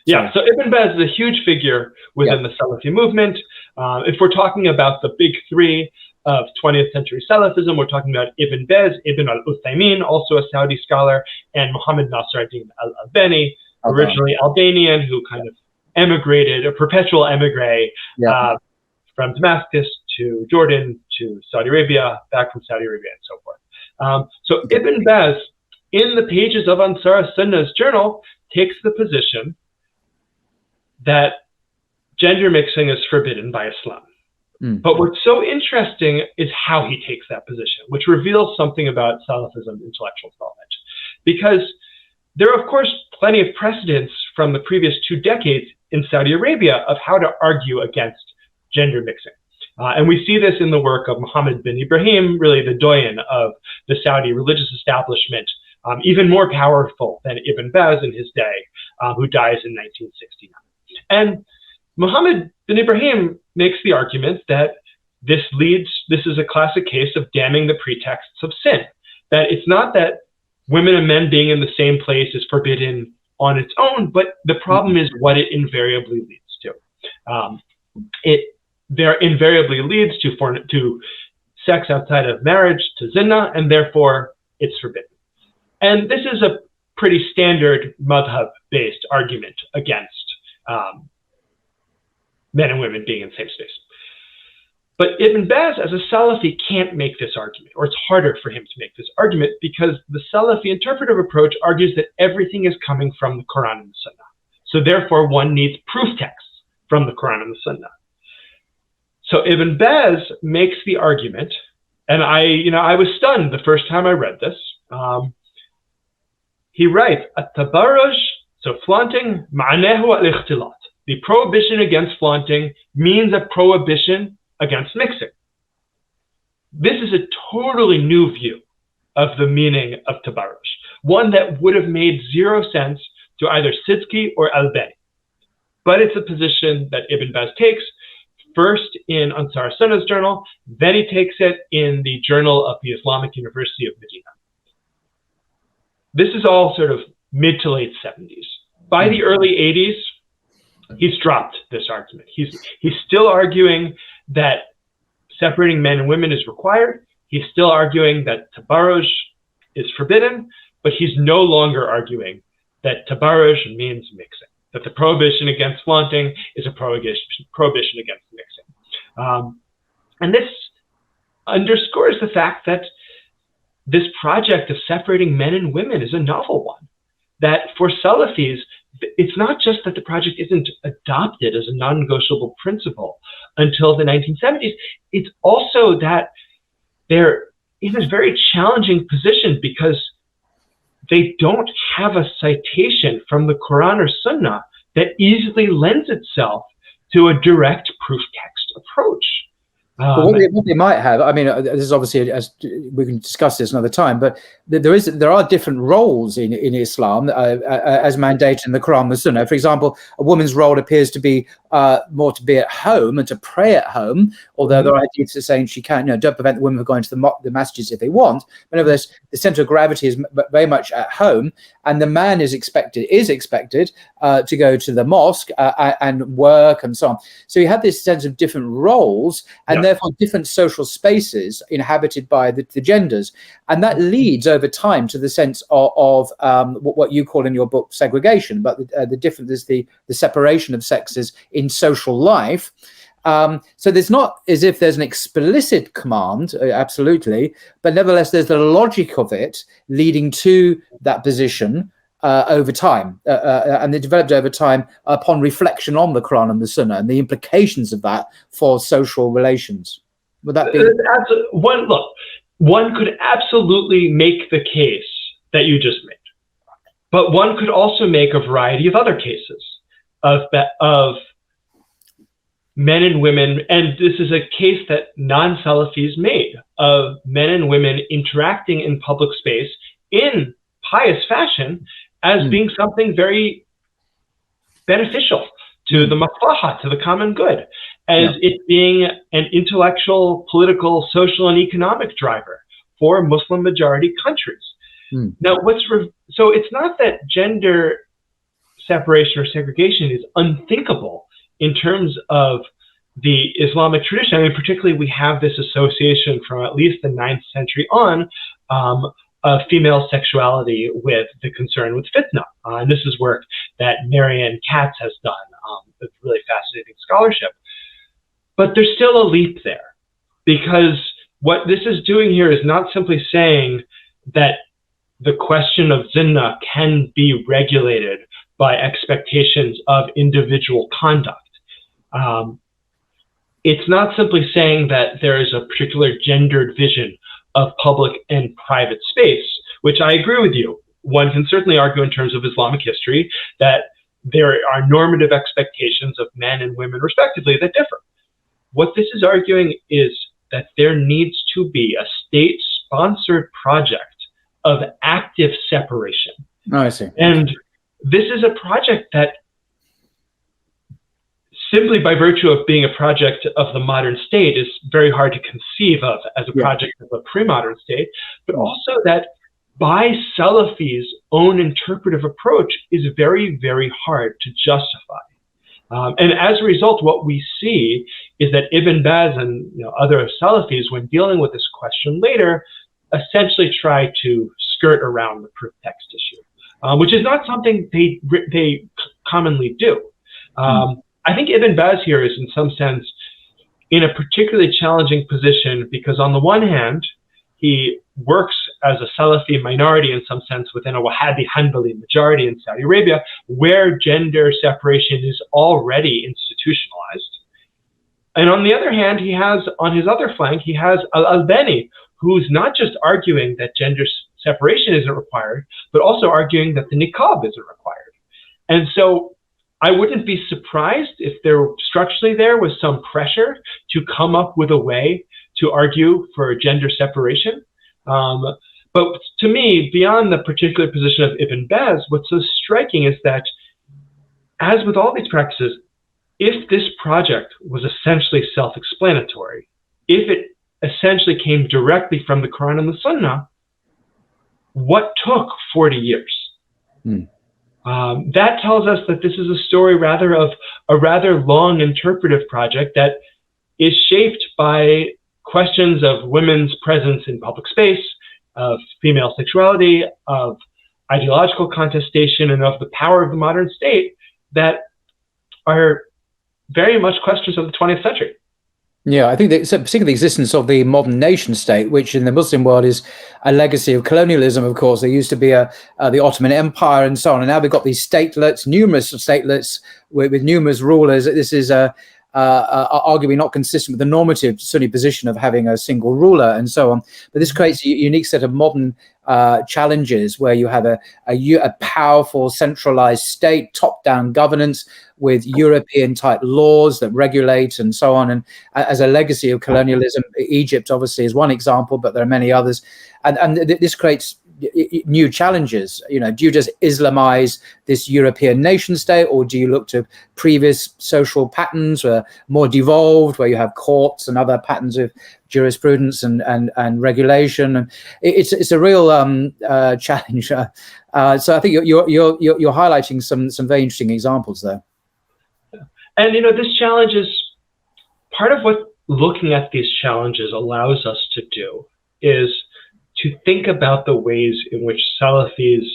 Yeah, so Ibn Baz is a huge figure within the Salafi movement. If we're talking about the big three of 20th century Salafism, we're talking about Ibn Baz, Ibn al-Uthaymin, also a Saudi scholar, and Muhammad Nasr ad-Din al-Albani, originally Albanian, who kind of emigrated, a perpetual emigre from Damascus to Jordan to Saudi Arabia, back from Saudi Arabia, and so forth. So Ibn Baz, in the pages of Ansar as-Sunnah's journal, takes the position that gender mixing is forbidden by Islam. But what's so interesting is how he takes that position, which reveals something about Salafism intellectual knowledge. Because there are, of course, plenty of precedents from the previous 2 decades in Saudi Arabia of how to argue against gender mixing. And we see this in the work of Muhammad bin Ibrahim, really the doyen of the Saudi religious establishment, even more powerful than Ibn Baz in his day, who dies in 1969. And Muhammad bin Ibrahim makes the argument that this is a classic case of damning the pretexts of sin, that it's not that women and men being in the same place is forbidden on its own, but the problem is what it invariably leads to. It invariably leads to sex outside of marriage, to zina, and therefore it's forbidden. And this is a pretty standard madhab-based argument against men and women being in the same space. But Ibn Baz, as a Salafi, can't make this argument, or it's harder for him to make this argument, because the Salafi interpretive approach argues that everything is coming from the Quran and the Sunnah. So therefore, one needs proof texts from the Quran and the Sunnah. So Ibn Baz makes the argument, and I was stunned the first time I read this. He writes, "At-tabarruj," so flaunting, ma'anahu al-ikhtilat. The prohibition against flaunting means a prohibition against mixing. This is a totally new view of the meaning of tabarruj, one that would have made zero sense to either Sidki or Al-Bani. But it's a position that Ibn Baz takes, first in Ansar Sunnah's journal, then he takes it in the Journal of the Islamic University of Medina. This is all sort of mid to late 70s. By the early 80s, he's dropped this argument. He's still arguing that separating men and women is required. He's still arguing that tabarruj is forbidden, but he's no longer arguing that tabarruj means mixing, that the prohibition against flaunting is a prohibition against mixing. And this underscores the fact that this project of separating men and women is a novel one, that for Salafis, it's not just that the project isn't adopted as a non-negotiable principle until the 1970s, it's also that they're in this very challenging position because they don't have a citation from the Quran or Sunnah that easily lends itself to a direct proof text approach. But what they might have, I mean, this is obviously, as we can discuss this another time, but there are different roles in Islam as mandated in the Quran and the Sunnah. For example, a woman's role appears to be more to be at home and to pray at home, although there are ideas saying she can, don't prevent the women from going to the masjids if they want. But nevertheless, the center of gravity is very much at home, and the man is expected to go to the mosque and work and so on. So you have this sense of different roles, and therefore different social spaces inhabited by the genders, and that leads over time to the sense of what you call in your book segregation, but the difference is the separation of sexes in social life. So there's not as if there's an explicit command, absolutely, but nevertheless there's the logic of it leading to that position over time, and it developed over time upon reflection on the Quran and the Sunnah and the implications of that for social relations. Would that be one could absolutely make the case that you just made, but one could also make a variety of other cases of men and women, and this is a case that non-Salafis made, of men and women interacting in public space in pious fashion as being something very beneficial to the maslaha, to the common good, as it being an intellectual, political, social, and economic driver for Muslim majority countries. Now, so it's not that gender separation or segregation is unthinkable in terms of the Islamic tradition. I mean, particularly we have this association from at least the 9th century on of female sexuality with the concern with fitna. And this is work that Marianne Katz has done with really fascinating scholarship. But there's still a leap there, because what this is doing here is not simply saying that the question of zina can be regulated by expectations of individual conduct. It's not simply saying that there is a particular gendered vision of public and private space, which I agree with you. One can certainly argue in terms of Islamic history that there are normative expectations of men and women respectively that differ. what this is arguing is that there needs to be a state-sponsored project of active separation. Oh, I see. And this is a project that, simply by virtue of being a project of the modern state, is very hard to conceive of as a project of a pre-modern state, but also that by Salafi's own interpretive approach is very, very hard to justify. And as a result, what we see is that Ibn Baz and other Salafis, when dealing with this question later, essentially try to skirt around the proof text issue, which is not something they commonly do. I think Ibn Baz here is, in some sense, in a particularly challenging position because, on the one hand, he works as a Salafi minority, in some sense, within a Wahhabi Hanbali majority in Saudi Arabia, where gender separation is already institutionalized. And on the other hand, he has, on his other flank, he has Al-Albani, who's not just arguing that gender separation isn't required, but also arguing that the niqab isn't required. And so I wouldn't be surprised if structurally there was some pressure to come up with a way to argue for gender separation. But to me, beyond the particular position of Ibn Baz, what's so striking is that, as with all these practices, if this project was essentially self-explanatory, if it essentially came directly from the Quran and the Sunnah, what took 40 years? That tells us that this is a story rather of a rather long interpretive project that is shaped by questions of women's presence in public space, of female sexuality, of ideological contestation, and of the power of the modern state that are very much questions of the 20th century. Yeah, I think that, so particularly the existence of the modern nation state, which in the Muslim world is a legacy of colonialism, of course. There used to be the Ottoman Empire and so on, and now we've got these statelets, numerous statelets with numerous rulers. This is arguably not consistent with the normative Sunni position of having a single ruler and so on. But this creates a unique set of modern challenges where you have a powerful centralized state, top-down governance with European-type laws that regulate and so on. And as a legacy of colonialism, Egypt obviously is one example, but there are many others. And this creates new challenges. Do you just Islamize this European nation state, or do you look to previous social patterns more devolved, where you have courts and other patterns of jurisprudence and regulation? And it's a real challenge. So I think you're highlighting some very interesting examples there. And this challenge is part of what looking at these challenges allows us to do, is to think about the ways in which Salafis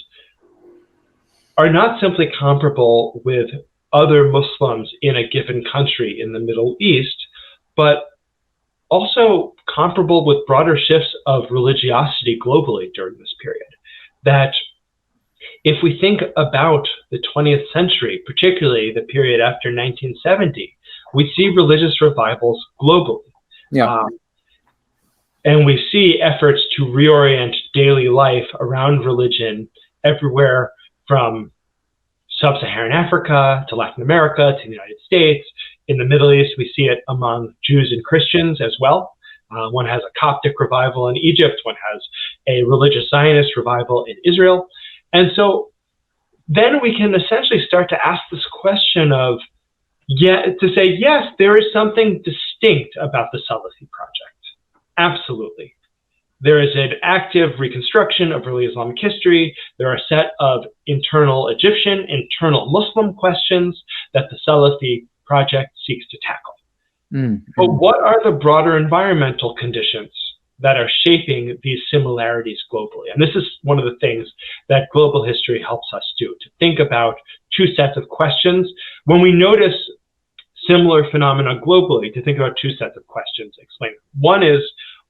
are not simply comparable with other Muslims in a given country in the Middle East, but also comparable with broader shifts of religiosity globally during this period. That if we think about the 20th century, particularly the period after 1970, we see religious revivals globally. Yeah. And we see efforts to reorient daily life around religion everywhere from sub-Saharan Africa to Latin America to the United States. In the Middle East, we see it among Jews and Christians as well. One has a Coptic revival in Egypt. One has a religious Zionist revival in Israel. And so then we can essentially start to ask this question of, yes, there is something distinct about the Salafi project. Absolutely. There is an active reconstruction of early Islamic history. There are a set of internal Egyptian, internal Muslim questions that the Salafi project seeks to tackle. But what are the broader environmental conditions that are shaping these similarities globally? And this is one of the things that global history helps us do, to think about two sets of questions. When we notice similar phenomena globally, to think about two sets of questions, explain. One is,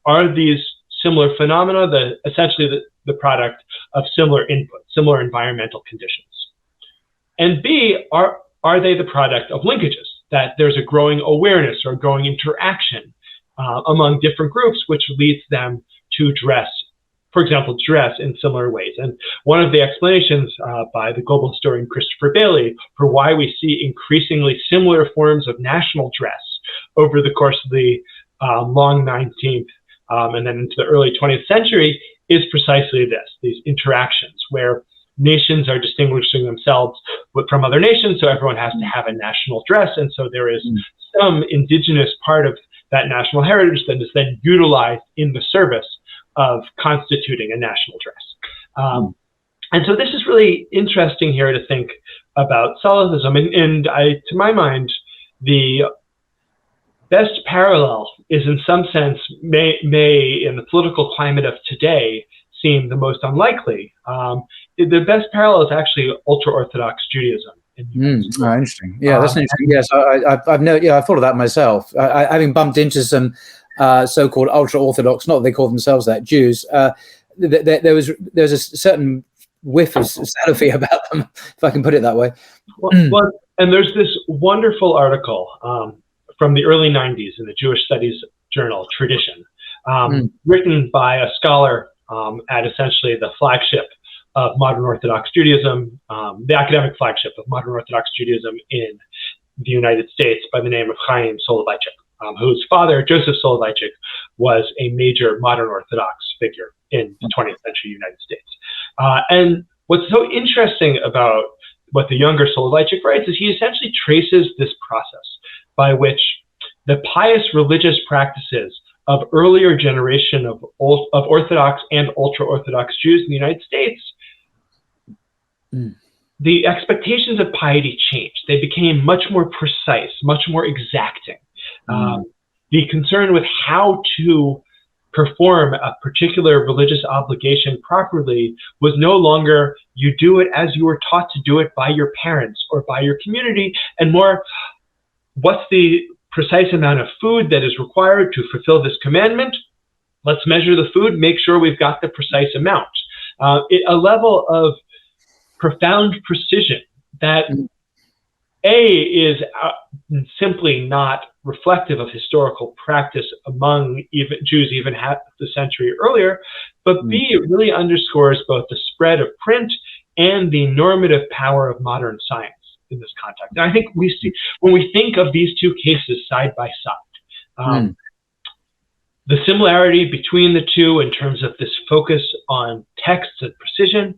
are these similar phenomena essentially the product of similar input, similar environmental conditions? And B, are they the product of linkages, that there's a growing awareness or growing interaction among different groups, which leads them to dress, for example, dress in similar ways? And one of the explanations by the global historian Christopher Bailey for why we see increasingly similar forms of national dress over the course of the long 19th and then into the early 20th century is precisely this, these interactions where nations are distinguishing themselves from other nations, so everyone has to have a national dress, and so there is some indigenous part of that national heritage that is then utilized in the service of constituting a national dress. And so this is really interesting here to think about Salafism, and to my mind, the best parallel is in some sense may in the political climate of today seem the most unlikely. The best parallel is actually ultra-Orthodox Judaism. Interesting. Yeah, that's interesting. Yes, I've thought of that myself. Having bumped into some so-called ultra-Orthodox, not that they call themselves that, Jews, there was a certain whiff of Salafi about them, if I can put it that way. Well, and there's this wonderful article from the early 90s in the Jewish Studies journal, Tradition, written by a scholar at essentially the flagship of modern Orthodox Judaism, the academic flagship of modern Orthodox Judaism in the United States, by the name of Chaim Soloveitchik, whose father, Joseph Soloveitchik, was a major modern Orthodox figure in the 20th century United States. And what's so interesting about what the younger Soloveitchik writes is he essentially traces this process by which the pious religious practices of earlier generation of Orthodox and ultra-Orthodox Jews in the United States, the expectations of piety changed. They became much more precise, much more exacting. The concern with how to perform a particular religious obligation properly was no longer you do it as you were taught to do it by your parents or by your community, and more what's the precise amount of food that is required to fulfill this commandment. Let's measure the food, make sure we've got the precise amount. A level of profound precision that is simply not reflective of historical practice among even Jews even half the century earlier, but B, it really underscores both the spread of print and the normative power of modern science in this context. And I think we see, when we think of these two cases side by side, the similarity between the two in terms of this focus on text and precision,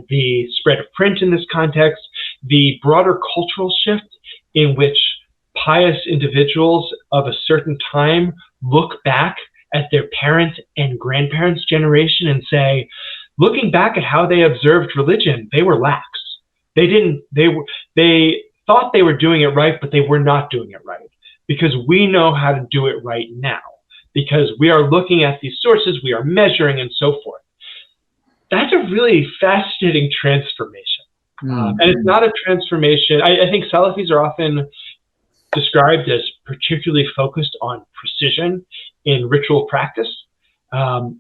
the spread of print in this context, the broader cultural shift in which pious individuals of a certain time look back at their parents' and grandparents' generation and say, looking back at how they observed religion, they were lax. They thought they were doing it right, but they were not doing it right, because we know how to do it right now, because we are looking at these sources, we are measuring, and so forth. That's a really fascinating transformation. And it's not a transformation. I think Salafis are often described as particularly focused on precision in ritual practice. And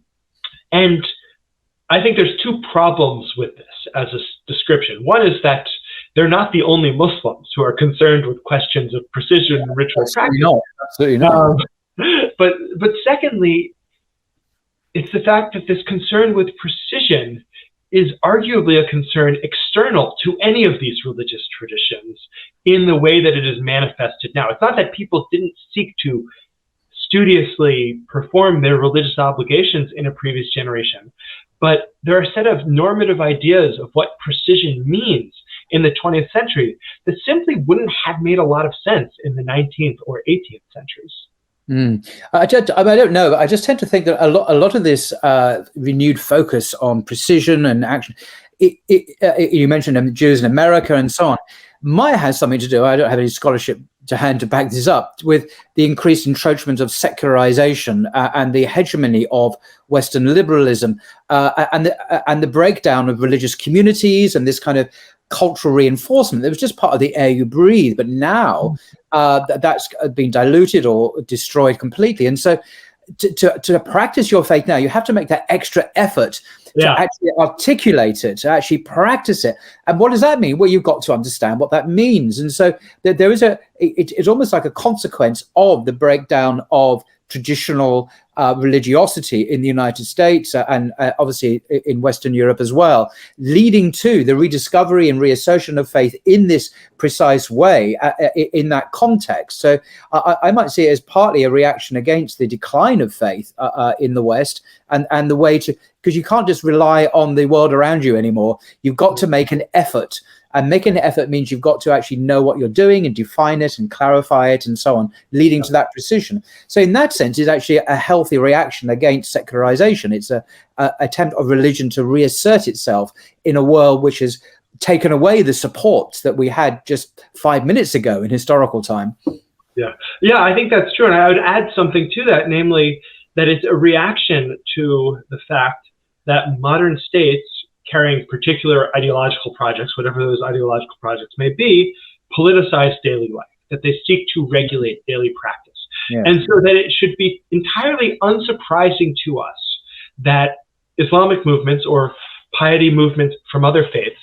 I think there's two problems with this as a description. One is that they're not the only Muslims who are concerned with questions of precision in ritual practice. No, absolutely not. But secondly, it's the fact that this concern with precision is arguably a concern external to any of these religious traditions in the way that it is manifested now. It's not that people didn't seek to studiously perform their religious obligations in a previous generation, but there are a set of normative ideas of what precision means in the 20th century that simply wouldn't have made a lot of sense in the 19th or 18th centuries. I don't know, but I just tend to think that a lot of this renewed focus on precision and action, you mentioned Jews in America and so on, might have something to do, I don't have any scholarship to hand to back this up, with the increased encroachment of secularization and the hegemony of Western liberalism and the breakdown of religious communities and this kind of cultural reinforcement. It was just part of the air you breathe, but now that's been diluted or destroyed completely. And so to practice your faith now, you have to make that extra effort to actually articulate it, to actually practice it. And what does that mean? Well, you've got to understand what that means. And so there is it's almost like a consequence of the breakdown of traditional religiosity in the United States and obviously in Western Europe as well, leading to the rediscovery and reassertion of faith in this precise way in that context. So I might see it as partly a reaction against the decline of faith in the West and the way to, because you can't just rely on the world around you anymore. You've got to make an effort. And making an effort means you've got to actually know what you're doing and define it and clarify it and so on, leading to that precision. So in that sense, it's actually a healthy reaction against secularization. It's a attempt of religion to reassert itself in a world which has taken away the supports that we had just 5 minutes ago in historical time. Yeah, I think that's true. And I would add something to that, namely that it's a reaction to the fact that modern states carrying particular ideological projects, whatever those ideological projects may be, politicize daily life, that they seek to regulate daily practice. Yeah. And so that it should be entirely unsurprising to us that Islamic movements or piety movements from other faiths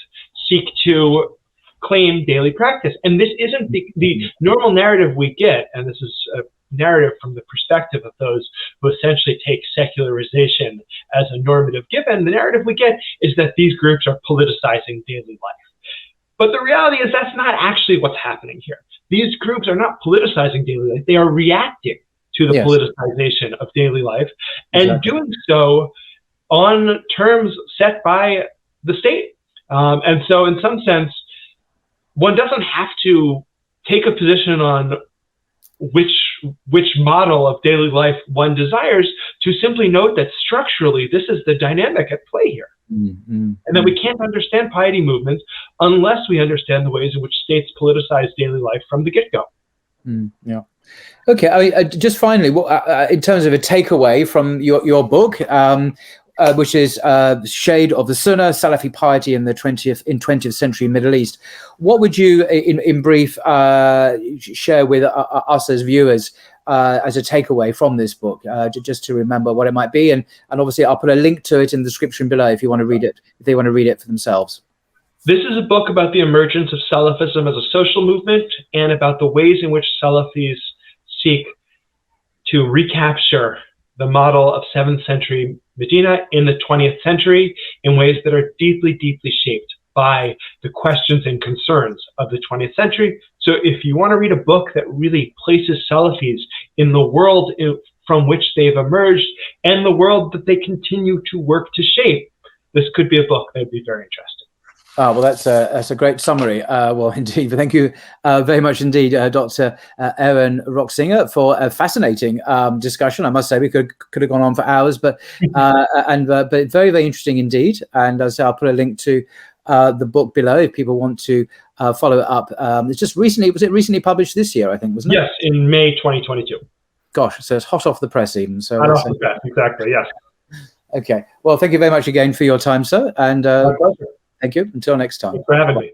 seek to claim daily practice. And this isn't the normal narrative we get, and this is a narrative from the perspective of those who essentially take secularization as a normative given. The narrative we get is that these groups are politicizing daily life. But the reality is that's not actually what's happening here. These groups are not politicizing daily life. They are reacting to the politicization of daily life and doing so on terms set by the state. And so in some sense, one doesn't have to take a position on which model of daily life one desires to simply note that structurally this is the dynamic at play here. And that we can't understand piety movements unless we understand the ways in which states politicize daily life from the get-go. Yeah. Okay. I mean, just finally, in terms of a takeaway from your book, which is Shade of the Sunnah, Salafi Piety in the 20th century Middle East. What would you, in brief, share with us as viewers as a takeaway from this book, just to remember what it might be? And obviously, I'll put a link to it in the description below if you want to read it, if they want to read it for themselves. This is a book about the emergence of Salafism as a social movement and about the ways in which Salafis seek to recapture the model of 7th century Medina in the 20th century in ways that are deeply, deeply shaped by the questions and concerns of the 20th century. So if you want to read a book that really places Salafis in the world from which they've emerged and the world that they continue to work to shape, this could be a book that would be very interesting. Well, that's a great summary. Well, indeed. But thank you very much indeed, Dr. Aaron Roxinger, for a fascinating discussion. I must say we could have gone on for hours, but but very, very interesting indeed. And as I'll put a link to the book below if people want to follow it up. It's just recently, was it recently published this year, I think, wasn't it? Yes, in May 2022. Gosh, so it's hot off the press even. So hot off the press, exactly, yes. Okay. Well, thank you very much again for your time, sir. And my pleasure. Thank you. Until next time. Thanks for having me.